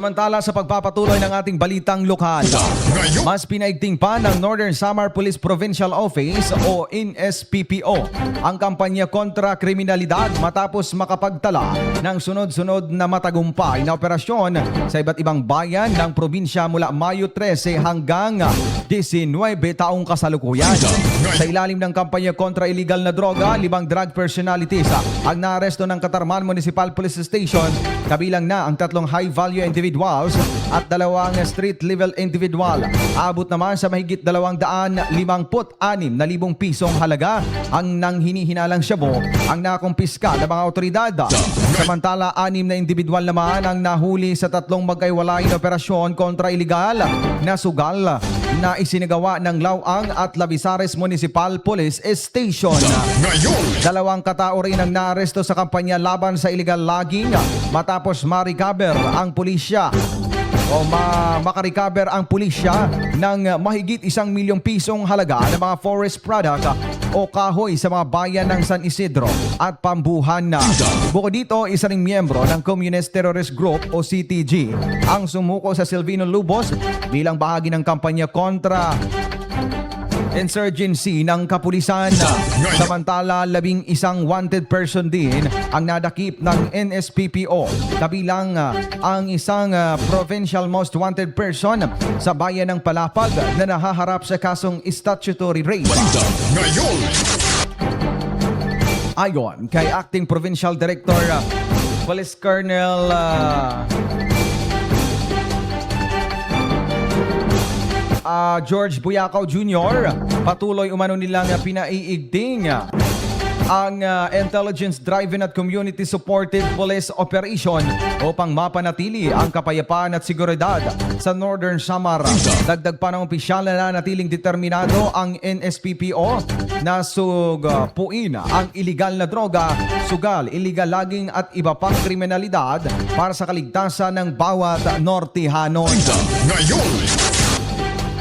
Samantala sa pagpapatuloy ng ating balitang lokal, mas pinaigting pa ng Northern Samar Police Provincial Office o NSPPO ang kampanya kontra kriminalidad matapos makapagtala ng sunod-sunod na matagumpay na operasyon sa iba't ibang bayan ng probinsya mula Mayo 13 hanggang 19 taong kasalukuyan. Sa ilalim ng kampanya kontra illegal na droga, 5 drug personalities ang naaresto ng Katarman Municipal Police Station, kabilang na ang 3 high-value individuals at 2 street-level individual. Abot naman sa mahigit 256,000 pisong halaga ang nang hinihinalang shabu ang nakumpiska ng mga otoridad. Samantala, 6 na individual naman ang nahuli sa 3 magkaiwalay na operasyon kontra iligal na sugal na isinagawa ng Lawang at Lavisares Municipal Police Station. 2 katao rin ang naaresto sa kampanya laban sa illegal logging matapos ma-recover ang pulisya makarecover ang pulisya ng mahigit 1 milyong pisong halaga ng mga forest product o kahoy sa mga bayan ng San Isidro at Pambuhan na. Bukod dito, isa ring miyembro ng Communist Terrorist Group o CTG ang sumuko sa Silvino Lubos bilang bahagi ng kampanya kontra insurgency ng kapulisan. Samantala, 11 wanted person din ang nadakip ng NSPPO, kabilang ang isang provincial most wanted person sa bayan ng Palapag na nahaharap sa kasong statutory rape. Ayon kay Acting Provincial Director Police Colonel George Buyakaw Jr., patuloy umano nilang pinaiigting ang intelligence-driven at community-supported police operation upang mapanatili ang kapayapaan at seguridad sa Northern Samar. Dagdag pa ng opisyal na natiling determinado ang NSPPO na sugpuin ang iligal na droga, sugal, illegal logging at iba pang kriminalidad para sa kaligtasan ng bawat Nortehanon.